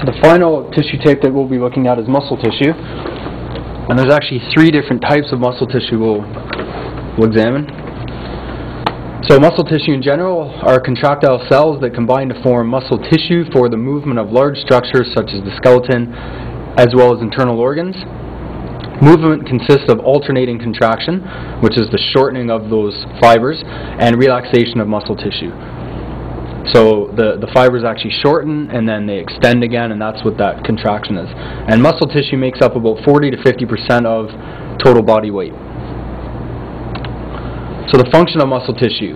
The final tissue type that we'll be looking at is muscle tissue. And there's actually 3 different types of muscle tissue we'll examine. So muscle tissue in general are contractile cells that combine to form muscle tissue for the movement of large structures such as the skeleton as well as internal organs. Movement consists of alternating contraction, which is the shortening of those fibers, and relaxation of muscle tissue. So the fibers actually shorten and then they extend again, and that's what that contraction is. And muscle tissue makes up about 40 to 50% of total body weight. So the function of muscle tissue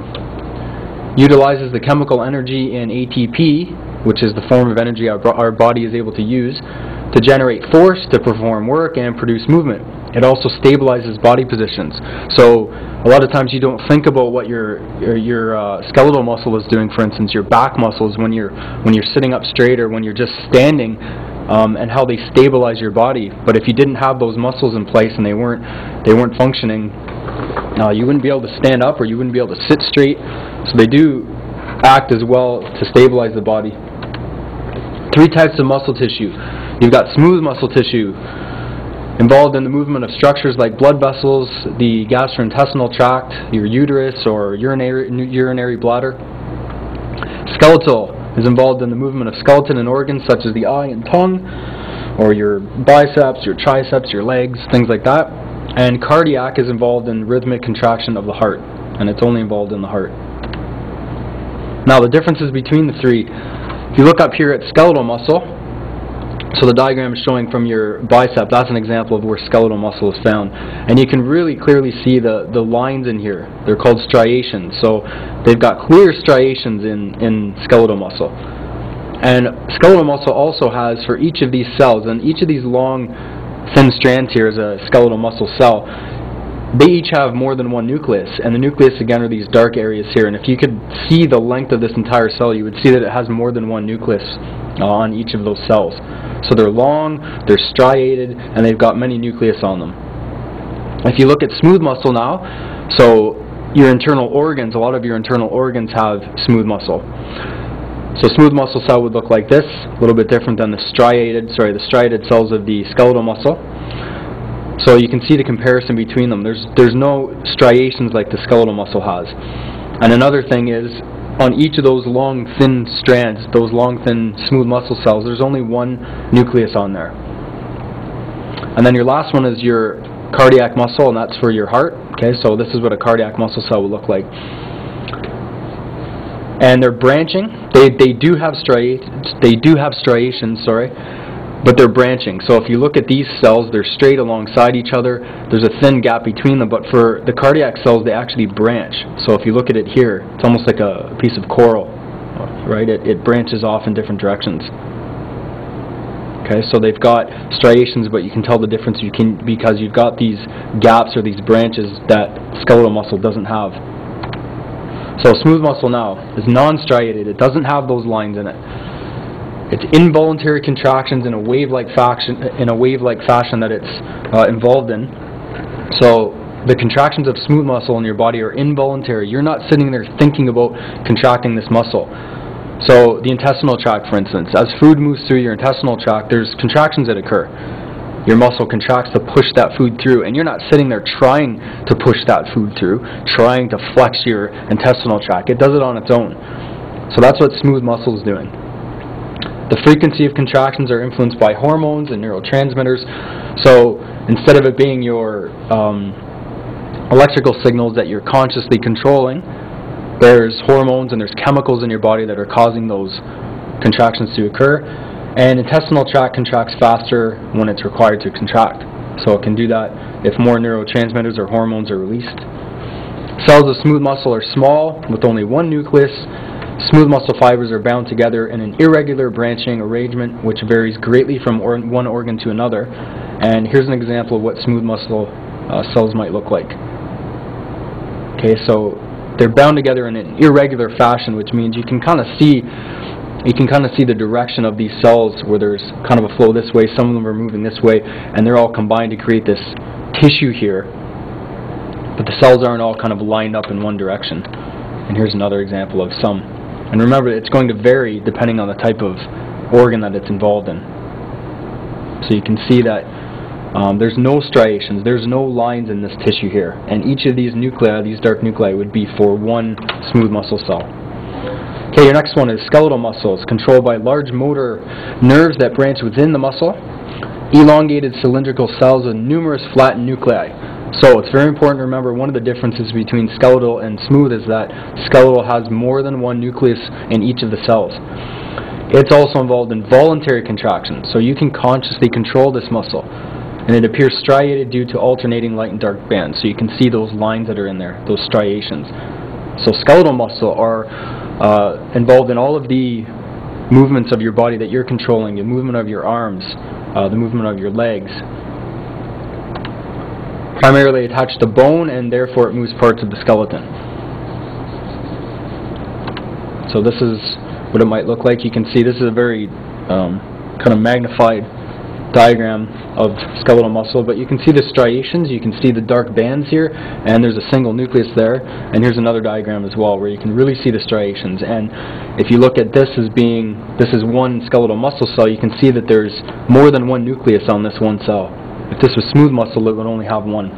utilizes the chemical energy in ATP, which is the form of energy our body is able to use, to generate force, to perform work, and produce movement. It also stabilizes body positions. So a lot of times you don't think about what your skeletal muscle is doing. For instance, your back muscles when you're sitting up straight or when you're just standing, and how they stabilize your body. But if you didn't have those muscles in place and they weren't functioning, you wouldn't be able to stand up or you wouldn't be able to sit straight. So they do act as well to stabilize the body. 3 types of muscle tissue. You've got smooth muscle tissue, involved in the movement of structures like blood vessels, the gastrointestinal tract, your uterus or urinary bladder. Skeletal is involved in the movement of skeleton and organs such as the eye and tongue, or your biceps, your triceps, your legs, things like that. And cardiac is involved in rhythmic contraction of the heart, and it's only involved in the heart. Now the differences between the 3, if you look up here at skeletal muscle, so the diagram is showing from your bicep, that's an example of where skeletal muscle is found. And you can really clearly see the lines in here. They're called striations. So they've got clear striations in skeletal muscle. And skeletal muscle also has, for each of these cells, and each of these long thin strands here is a skeletal muscle cell, they each have more than one nucleus, and the nucleus again are these dark areas here. And if you could see the length of this entire cell, you would see that it has more than one nucleus on each of those cells. So they're long, they're striated, and they've got many nucleus on them. If you look at smooth muscle now, so your internal organs, a lot of your internal organs have smooth muscle. So smooth muscle cell would look like this, a little bit different than the striated cells of the skeletal muscle. So you can see the comparison between them. There's no striations like the skeletal muscle has. And another thing is, on each of those long thin strands, those long thin smooth muscle cells, there's only one nucleus on there. And then your last one is your cardiac muscle, and that's for your heart. Okay, so this is what a cardiac muscle cell will look like. And they're branching. They do have striations, but they're branching. So if you look at these cells, they're straight alongside each other. There's a thin gap between them, but for the cardiac cells, they actually branch. So if you look at it here, it's almost like a piece of coral, right? It branches off in different directions. Okay, so they've got striations, but you can tell the difference because you've got these gaps or these branches that skeletal muscle doesn't have. So smooth muscle now is non-striated. It doesn't have those lines in it. It's involuntary contractions in a wave-like fashion that it's involved in. So the contractions of smooth muscle in your body are involuntary. You're not sitting there thinking about contracting this muscle. So the intestinal tract, for instance, as food moves through your intestinal tract, there's contractions that occur. Your muscle contracts to push that food through, and you're not sitting there trying to push that food through, trying to flex your intestinal tract. It does it on its own. So that's what smooth muscle is doing. The frequency of contractions are influenced by hormones and neurotransmitters. So instead of it being your electrical signals that you're consciously controlling, there's hormones and there's chemicals in your body that are causing those contractions to occur. And intestinal tract contracts faster when it's required to contract. So it can do that if more neurotransmitters or hormones are released. Cells of smooth muscle are small with only one nucleus. Smooth muscle fibers are bound together in an irregular branching arrangement which varies greatly from one organ to another. And here's an example of what smooth muscle cells might look like. Okay, so they're bound together in an irregular fashion, which means you can kind of see the direction of these cells where there's kind of a flow this way, some of them are moving this way, and they're all combined to create this tissue here. But the cells aren't all kind of lined up in one direction. And here's another example of some. And remember, it's going to vary depending on the type of organ that it's involved in. So you can see that there's no striations, there's no lines in this tissue here, and each of these nuclei, these dark nuclei, would be for one smooth muscle cell. Okay, your next one is skeletal muscle. It's controlled by large motor nerves that branch within the muscle, elongated cylindrical cells with numerous flattened nuclei. So it's very important to remember one of the differences between skeletal and smooth is that skeletal has more than one nucleus in each of the cells. It's also involved in voluntary contraction, so you can consciously control this muscle. And it appears striated due to alternating light and dark bands. So you can see those lines that are in there, those striations. So skeletal muscle are involved in all of the movements of your body that you're controlling, the movement of your arms, the movement of your legs. Primarily attached to bone, and therefore it moves parts of the skeleton. So this is what it might look like. You can see this is a very kind of magnified diagram of skeletal muscle, but you can see the striations, you can see the dark bands here, and there's a single nucleus there, and here's another diagram as well where you can really see the striations. And if you look at this as being, this is one skeletal muscle cell, you can see that there's more than one nucleus on this one cell. If this was smooth muscle, it would only have one.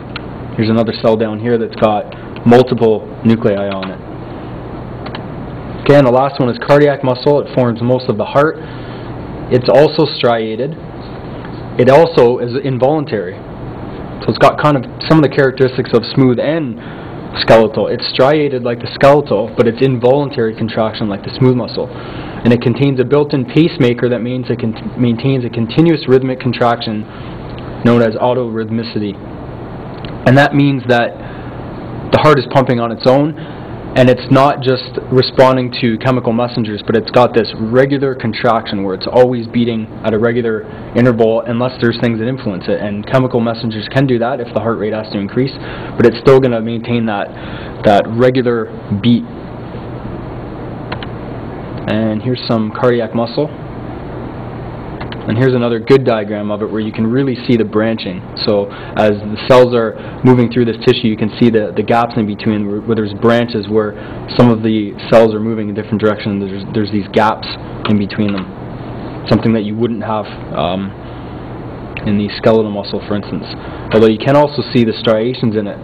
Here's another cell down here that's got multiple nuclei on it. Okay, and the last one is cardiac muscle. It forms most of the heart. It's also striated. It also is involuntary. So it's got kind of some of the characteristics of smooth and skeletal. It's striated like the skeletal, but it's involuntary contraction like the smooth muscle. And it contains a built-in pacemaker that means it maintains a continuous rhythmic contraction known as autorhythmicity. And that means that the heart is pumping on its own, and it's not just responding to chemical messengers, but it's got this regular contraction where it's always beating at a regular interval unless there's things that influence it. And chemical messengers can do that if the heart rate has to increase, but it's still going to maintain that regular beat. And here's some cardiac muscle. And here's another good diagram of it where you can really see the branching. So as the cells are moving through this tissue, you can see the gaps in between where there's branches where some of the cells are moving in different directions. There's these gaps in between them. Something that you wouldn't have in the skeletal muscle, for instance. Although you can also see the striations in it.